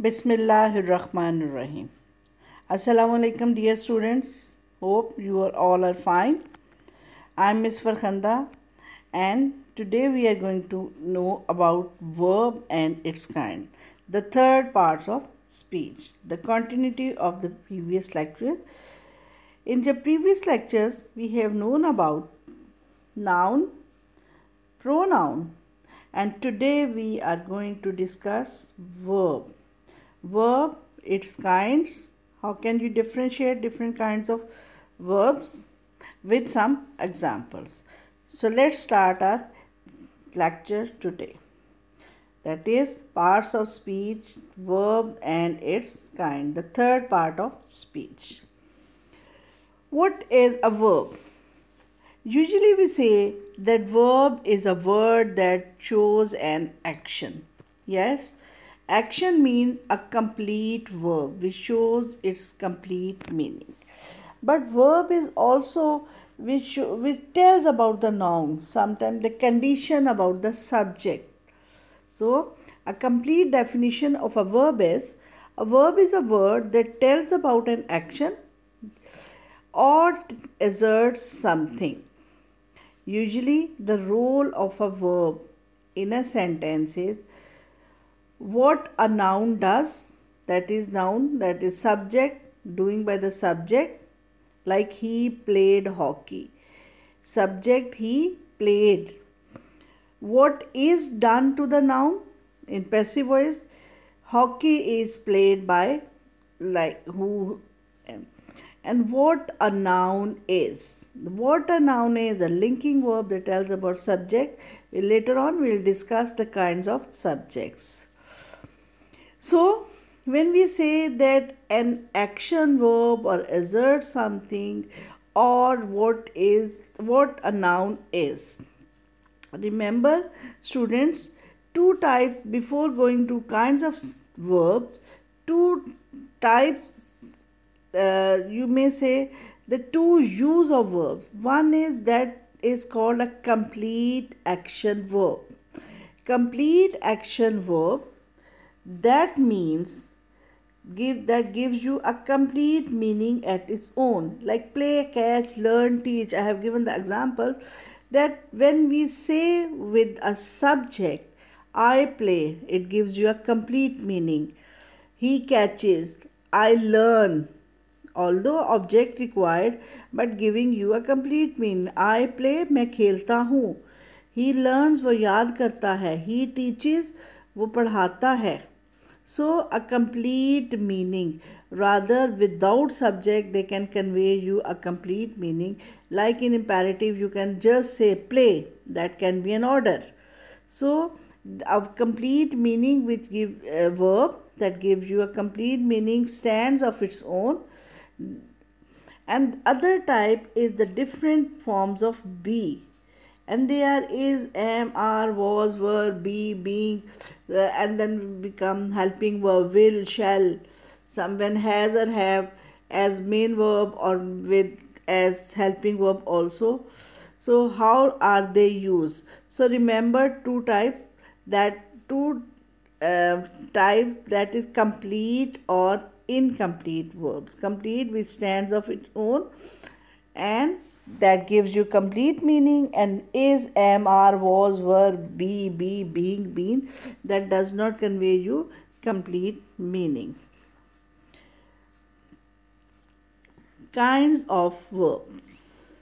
Bismillahirrahmanirrahim. Assalamu alaikum, dear students. Hope you are all are fine. I'm Miss Farkhanda, and today we are going to know about verb and its kind, the third part of speech, the continuity of the previous lecture. In the previous lectures, we have known about noun, pronoun, and today we are going to discuss verb. Verb, its kinds, how can you differentiate different kinds of verbs with some examples. So let's start our lecture today. That is parts of speech, verb and its kind, the third part of speech. What is a verb? Usually we say that verb is a word that shows an action. Yes, action means a complete verb which shows its complete meaning. But verb is also which tells about the noun, sometimes the condition about the subject. So a complete definition of a verb is a word that tells about an action or asserts something. Usually the role of a verb in a sentence is what a noun does, that is noun, that is subject, doing by the subject, like he played hockey. Subject, he played. What is done to the noun in passive voice? Hockey is played by, like who. And what a noun is. What a noun is a linking verb that tells about subject. Later on we will discuss the kinds of subjects. So when we say that an action verb or assert something or what a noun is. Remember students, two types before going to kinds of verbs, two types you may say the two use of verbs. One is that is called a complete action verb. Complete action verb, that means gives you a complete meaning at its own, like play, catch, learn, teach. I have given the example that when we say with a subject I play, it gives you a complete meaning. He catches, I learn, although object required but giving you a complete meaning. I play, मैं खेलता हूँ. He learns, वो याद करता है. He teaches, वो पढ़ाता है. So a complete meaning. Rather, without subject they can convey you a complete meaning. Like in imperative you can just say play, that can be an order. So a complete meaning which give a verb that gives you a complete meaning stands of its own. And other type is the different forms of be, and there is, am, are, was, were, be, being, and then become helping verb, will, shall, some when has or have as main verb or with as helping verb also. So how are they used? So remember two types, types, that is complete or incomplete verbs. Complete which stands of its own and that gives you complete meaning, and is, am, are, was, were, be, being, been, that does not convey you complete meaning. Kinds of verbs.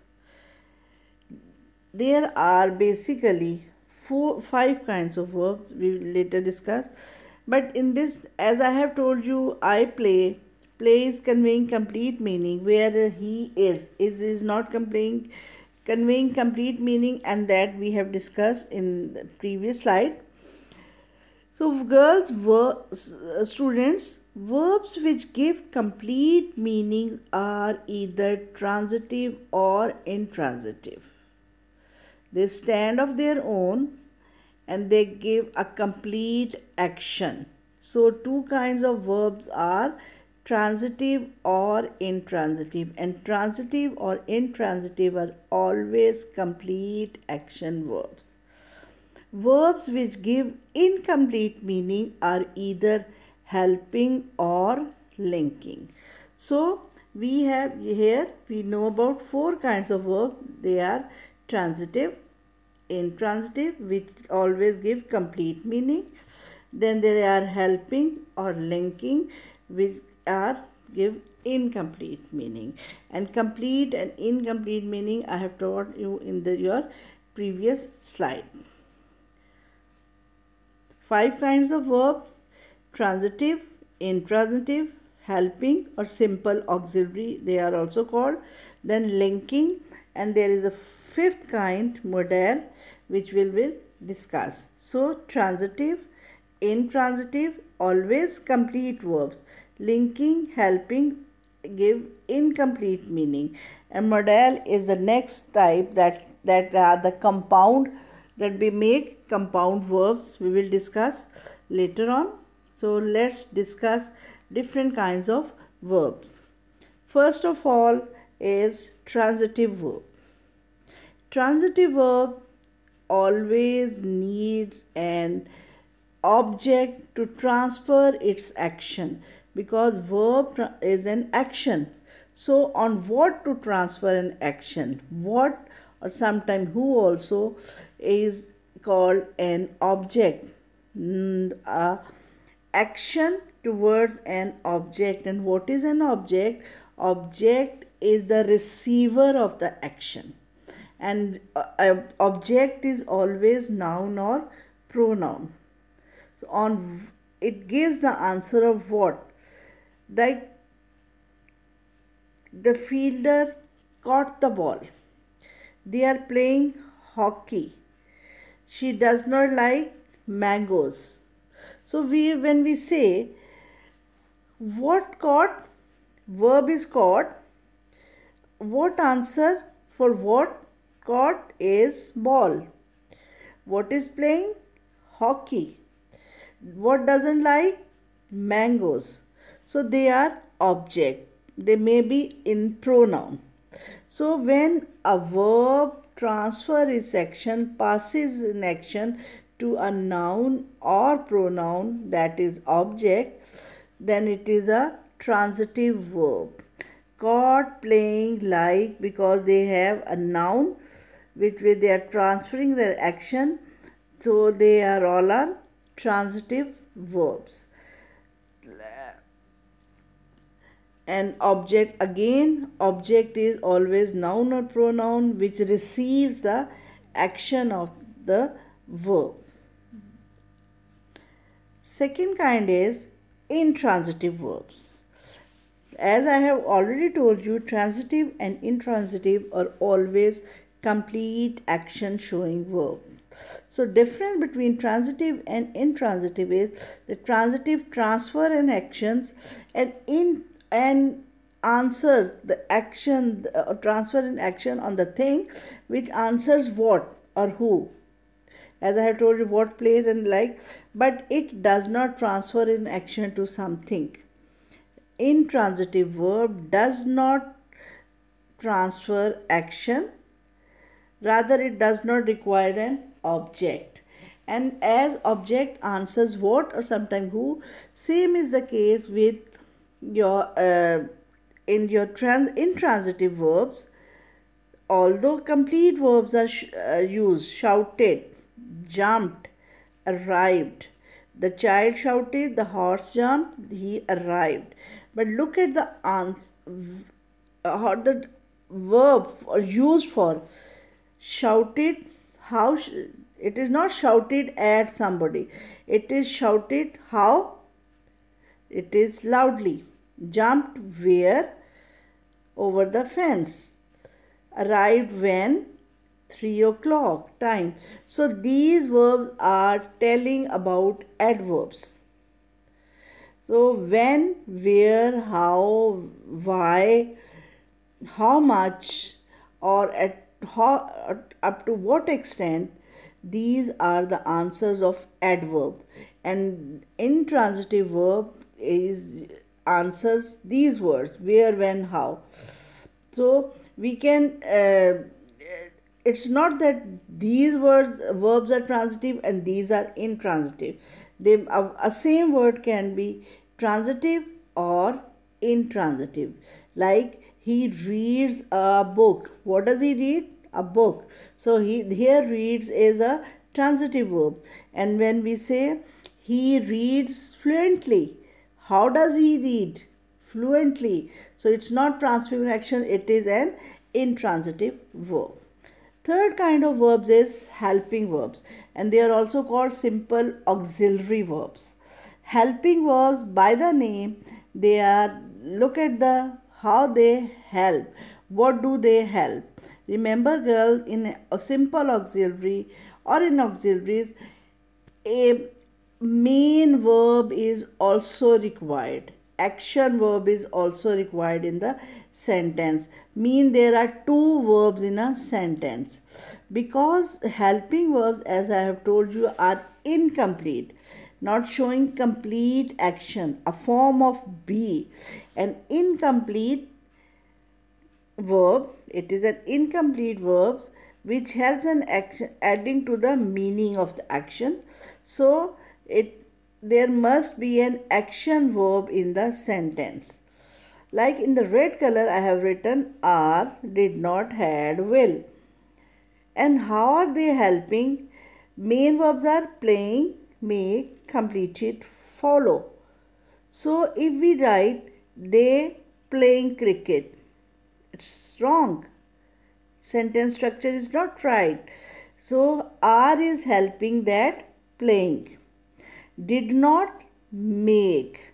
There are basically 5 kinds of verbs we will later discuss. But in this, as I have told you, I play. Play is conveying complete meaning, where he is not conveying complete meaning, and that we have discussed in the previous slide. So girls, students, verbs which give complete meanings are either transitive or intransitive. They stand of their own and they give a complete action. So two kinds of verbs are transitive or intransitive, and transitive or intransitive are always complete action verbs. Verbs which give incomplete meaning are either helping, or linking. So we have here, we know about four kinds of verb. They are transitive, intransitive, which always give complete meaning. Then there are helping or linking, which are give incomplete meaning. And complete and incomplete meaning I have taught you in your previous slide. 5 kinds of verbs: transitive, intransitive, helping or simple auxiliary, they are also called. Then linking, and there is a 5th kind, modal, which we will discuss. So transitive, intransitive, always complete verbs. Linking, helping give incomplete meaning. And modal is the next type, that are the compound, that we make compound verbs. We will discuss later on. So let's discuss different kinds of verbs. First of all is transitive verb. Transitive verb always needs an object to transfer its action, because verb is an action. So on what to transfer an action? What, or sometimes who also, is called an object. Action towards an object. And what is an object? Object is the receiver of the action. And object is always noun or pronoun. So on it gives the answer of what? Like the fielder caught the ball. They are playing hockey. She does not like mangoes. So when we say what caught, verb is caught. What answer for what caught is ball. What is playing? Hockey. What doesn't like? Mangoes. So they are object. They may be in pronoun. So when a verb transfer its action, passes in action to a noun or pronoun, that is object, then it is a transitive verb. Caught, playing, like, because they have a noun which way they are transferring their action, so they are all are transitive verbs. And object, again, object is always noun or pronoun which receives the action of the verb. Second kind is intransitive verbs. As I have already told you, transitive and intransitive are always complete action showing verb. So difference between transitive and intransitive is the transitive transfer in actions, and answers the action, transfer in action on the thing which answers what or who. As I have told you, what, plays, and like, but it does not transfer in action to something. Intransitive verb does not transfer action, rather it does not require an object. And as object answers what or sometimes who, same is the case with your in your intransitive verbs. Although complete verbs are used: shouted, jumped, arrived. The child shouted, the horse jumped, he arrived. But look at the how the verb used for shouted. How it is not shouted at somebody, it is shouted how? It is loudly. Jumped where? Over the fence. Arrived when? 3 o'clock time. So these verbs are telling about adverbs. So when, where, how, why, how much, or at how, up to what extent, these are the answers of adverb. And intransitive verb is answers these words: where, when, how. So we can it's not that these verbs are transitive and these are intransitive. A same word can be transitive or intransitive. Like he reads a book. What does he read? A book. So here reads is a transitive verb. And when we say he reads fluently, how does he read? Fluently. So it's not transforming action, it is an intransitive verb. Third kind of verbs is helping verbs, and they are also called simple auxiliary verbs. Helping verbs, by the name, they are, look at the how they help. What do they help? Remember, girl, in a simple auxiliary or in auxiliaries, a main verb is also required. Action verb is also required in the sentence. Mean there are two verbs in a sentence. Because helping verbs, as I have told you, are incomplete, not showing complete action, a form of be. An incomplete verb, it is an incomplete verb which helps an action adding to the meaning of the action. So there must be an action verb in the sentence. Like in the red color I have written are, did not, had, will. And how are they helping? Main verbs are playing, make, completed, follow. So if we write they playing cricket, it's wrong. Sentence structure is not right. So are is helping that playing. Did not, make.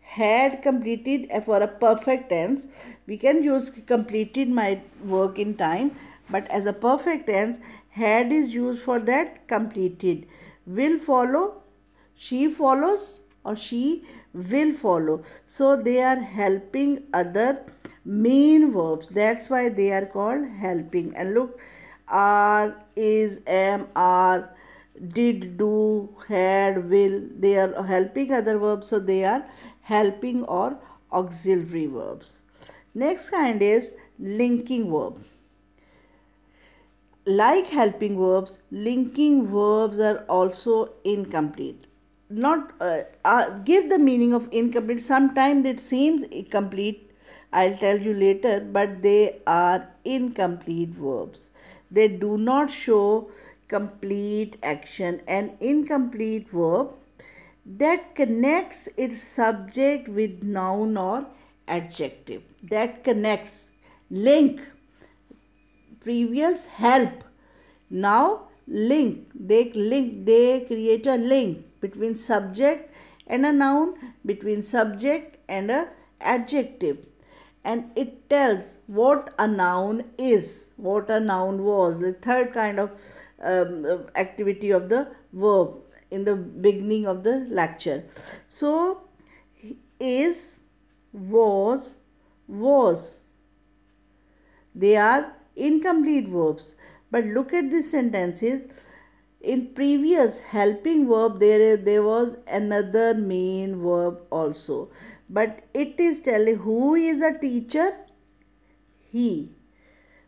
Had, completed. For a perfect tense, we can use completed my work in time, but as a perfect tense, had is used for that completed. Will follow, she follows, or she will follow. So they are helping other main verbs. That's why they are called helping. And look, are, is, am, are, did, do, had, will, they are helping other verbs, so they are helping or auxiliary verbs. Next kind is linking verb. Like helping verbs, linking verbs are also incomplete. Not give the meaning of incomplete. Sometimes it seems complete, I'll tell you later, but they are incomplete verbs. They do not show complete action. An incomplete verb that connects its subject with noun or adjective. That connects, link. Previous help, now link. They create a link between subject and a noun, between subject and a adjective, and it tells what a noun is, what a noun was. The third kind of activity of the verb in the beginning of the lecture. So is, was, they are incomplete verbs. But look at these sentences. In previous helping verb, there was another main verb also. But it is telling who is a teacher? He.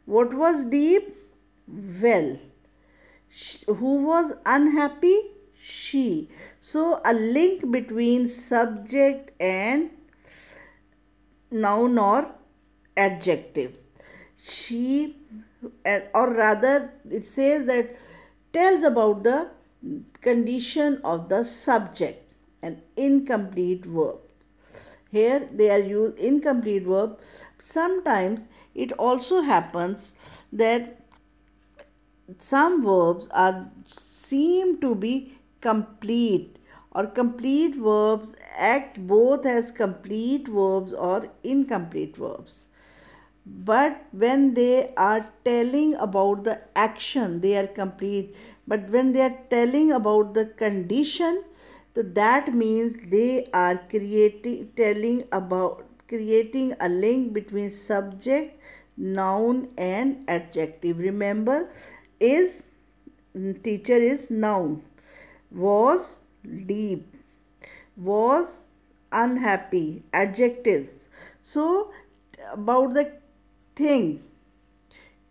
What was deep? Well. Who was unhappy? She. So a link between subject and noun or adjective. She, or rather it says that tells about the condition of the subject, an incomplete verb. Here they are used incomplete verb. Sometimes it also happens that some verbs are seem to be complete, or complete verbs act both as complete verbs or incomplete verbs. But when they are telling about the action, they are complete. But when they are telling about the condition, so that means they are creating a link between subject, noun and adjective. Remember, is, teacher is noun, was deep, was unhappy, adjectives. So about the thing,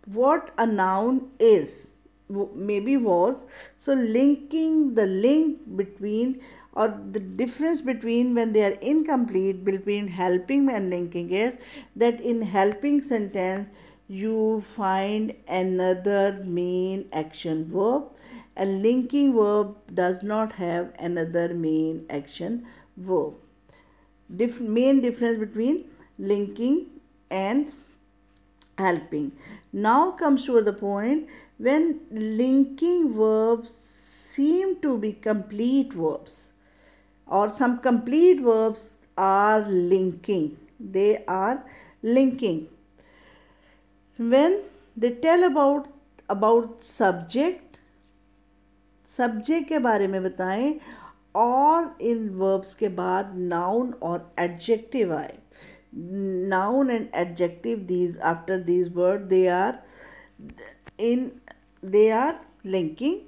what a noun is, maybe was. So linking, the link between, or the difference between when they are incomplete between helping and linking is that in helping sentence you find another main action verb, and linking verb does not have another main action verb. Main difference between linking and helping. Now comes to the point when linking verbs seem to be complete verbs, or some complete verbs are linking. They are linking. When they tell about subject के बारे में बताएं और इन verbs के बाद noun और adjective आए. Noun and adjective, these after these words they are linking,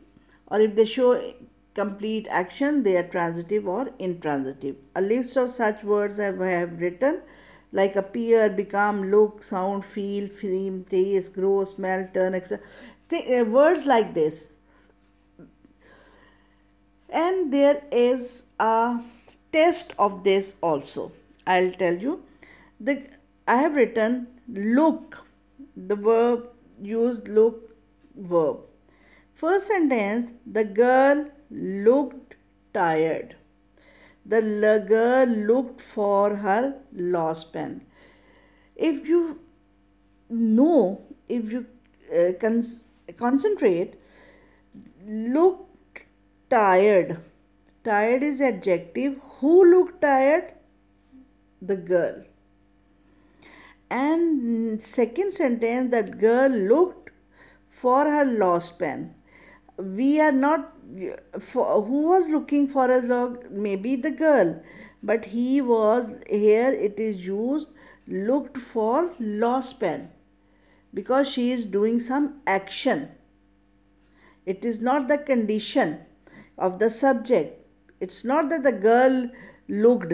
or if they show complete action they are transitive or intransitive. A list of such words I have written, like appear, become, look, sound, feel, seem, taste, grow, smell, turn, etc. Words like this. And there is a test of this also. I'll tell you. I have written look, the verb used, look verb. First sentence, the girl looked tired. The girl looked for her lost pen. If you know, if you concentrate, looked tired. Tired is adjective. Who looked tired? The girl. And second sentence, that girl looked for her lost pen. We are not, who was looking for a log? Maybe the girl, but he was, here it is used looked for lost pen because she is doing some action. It is not the condition of the subject. It's not that the girl looked.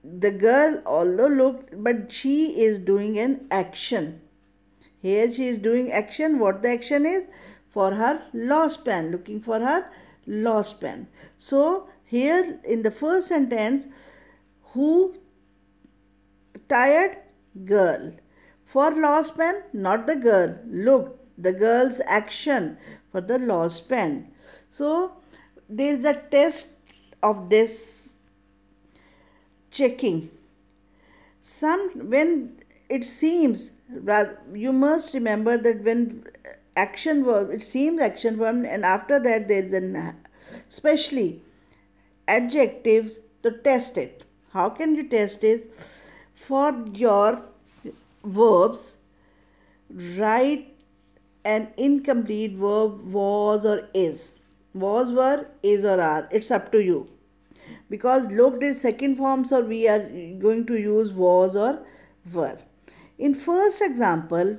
The girl although looked, but she is doing an action. Here she is doing action. What the action is? For her lost pen, looking for her lost pen. So here in the first sentence, who tired? Girl. For lost pen, not the girl, looked, the girl's action for the lost pen. So there is a test of this checking. When it seems, you must remember that when action verb, it seems action verb, and after that there is an, especially adjectives, to test it. How can you test it? For your verbs, write an incomplete verb, was or is. Was, were, is or are. It's up to you. Because looked is second form, so we are going to use was or were. In first example,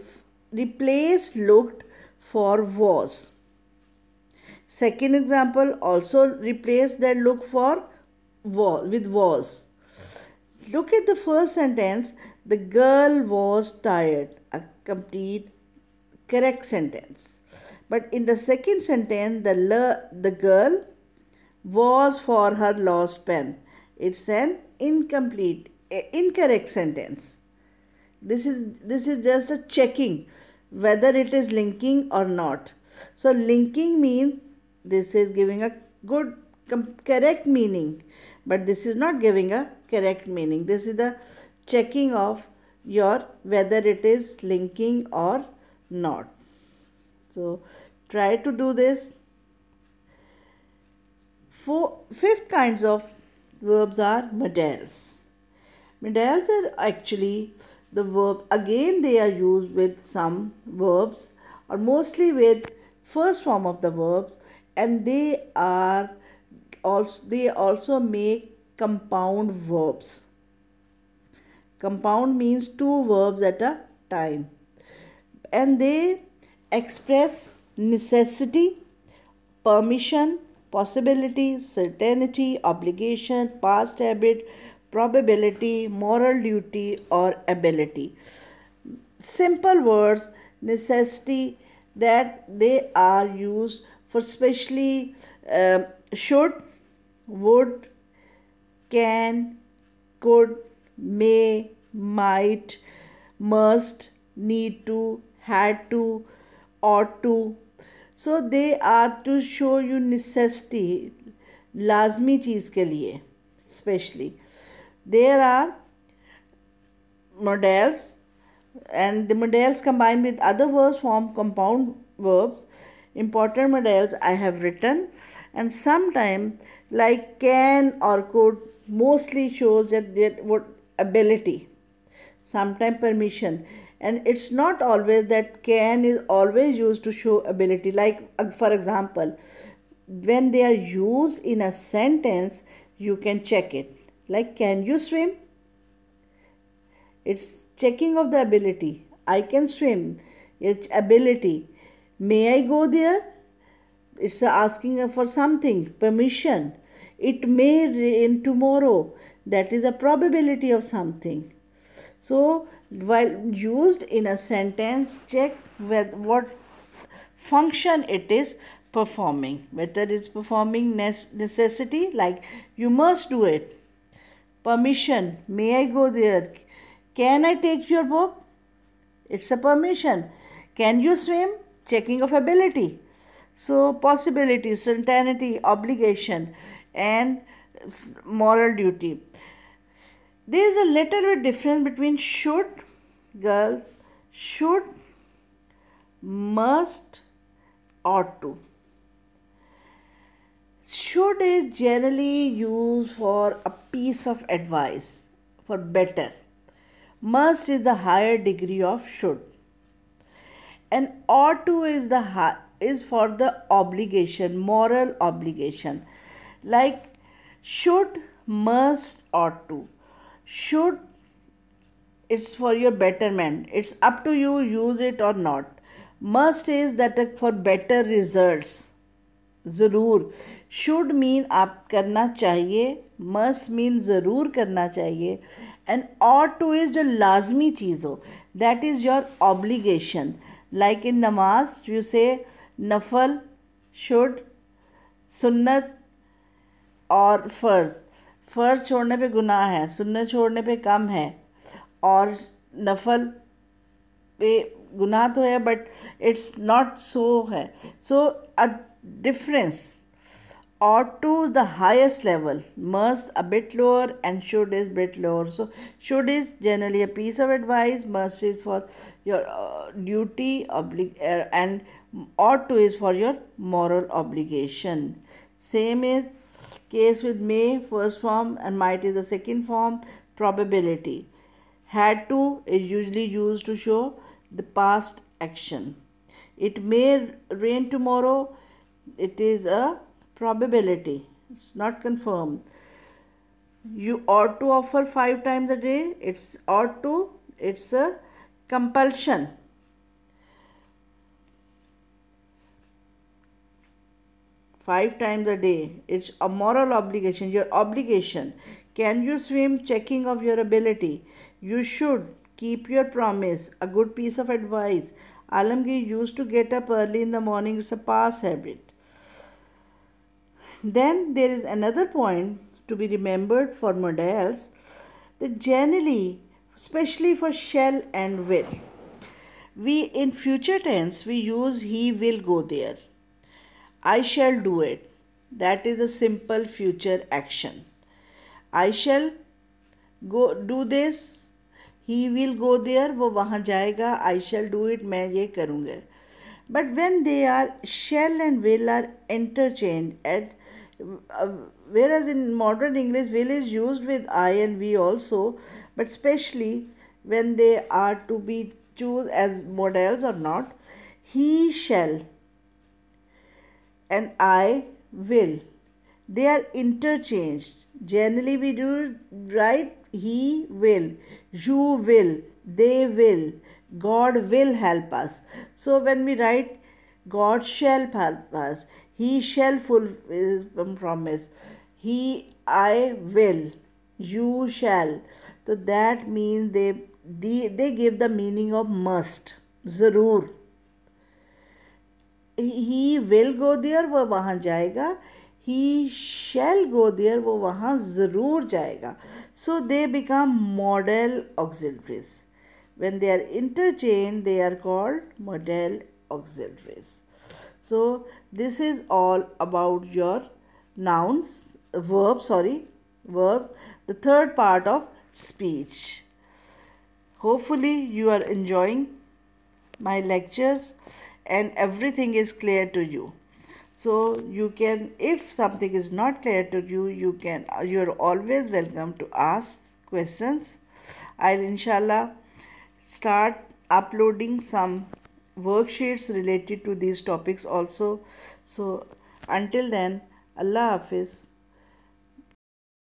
replace looked for was. Second example, also replace that look for was with was. Look at the first sentence. The girl was tired. A complete correct sentence. But in the second sentence, the girl was for her lost pen. It's an incorrect sentence. This is just a checking whether it is linking or not. So linking means this is giving a good correct meaning, but this is not giving a correct meaning. This is the checking of your whether it is linking or not. So try to do this. Fifth kinds of verbs are modals. Modals are actually the verb, again they are used with some verbs or mostly with first form of the verb, and they also make compound verbs. Compound means two verbs at a time, and they express necessity, permission, possibility, certainty, obligation, past habit, probability, moral duty, or ability. Simple words: necessity, that they are used for specially should, would, can, could, may, might, must, need to, had to, ought to. So they are to show you necessity, लाजमी चीज़ के लिए especially. There are modals, and the modals combined with other verbs form compound verbs. Important modals I have written, and sometimes like can or could mostly shows that what ability, sometimes permission, and it's not always that can is always used to show ability. Like for example, when they are used in a sentence, you can check it. Like, can you swim? It's checking of the ability. I can swim. It's ability. May I go there? It's asking for something, permission. It may rain tomorrow. That is a probability of something. So, while used in a sentence, check with what function it is performing. Whether it's performing necessity, like you must do it. Permission, may I go there? Can I take your book? It's a permission. Can you swim? Checking of ability. So possibility, certainty, obligation, and moral duty. There is a little bit difference between should, girls, should, must, ought to. Should is generally used for a piece of advice, for better. Must is the higher degree of should, and ought to is for the obligation, moral obligation. Like should, must, ought to. Should, it's for your betterment. It's up to you, use it or not. Must is that for better results. ज़रूर. Should mean आप करना चाहिए, must mean ज़रूर करना चाहिए, and ought to is जो लाजमी चीज़ हो, that is your obligation. Like in नमाज यू से नफल, शुड, सुन्नत और फ़र्ज़. फ़र्ज़ छोड़ने पे गुनाह है, सुन्नत छोड़ने पे कम है, और नफल पे गुनाह तो है बट इट्स नॉट सो है. सो अ difference. Ought to the highest level, must a bit lower, and should is bit lower. So should is generally a piece of advice, must is for your duty, and ought to is for your moral obligation. Same is case with may, first form, and might is the second form. Probability. Had to is usually used to show the past action. It may rain tomorrow. It is a probability. It's not confirmed. You ought to offer 5 times a day. It's ought to. It's a compulsion. Five times a day. It's a moral obligation. Your obligation. Can you swim? Checking of your ability. You should keep your promise. A good piece of advice. Alamgir used to get up early in the morning. It's a past habit. Then there is another point to be remembered for modals, that generally, especially for shall and will, we in future tense we use he will go there. I shall do it. That is a simple future action. I shall go do this. He will go there. वो वहाँ जाएगा. I shall do it. मैं ये करूँगा. But when they are shall and will are interchanged, whereas in modern English will is used with I and we also, but especially when they are to be choose as modals or not, he shall and I will, they are interchanged. Generally we do write he will, you will, they will, God will help us. So when we write God shall help us, he shall fulfill his promise, I will, you shall. So that means they give the meaning of must, ज़रूर. he will go there, वो वहाँ जाएगा. He shall go there, वो वहाँ ज़रूर जाएगा. So they become modal auxiliaries. When they are interchanged, they are called modal auxiliaries. So this is all about your nouns, verbs, the third part of speech. Hopefully you are enjoying my lectures and everything is clear to you. So you can, if something is not clear to you, you're always welcome to ask questions. I'll inshallah start uploading some worksheets related to these topics also. So until then, Allah Hafiz.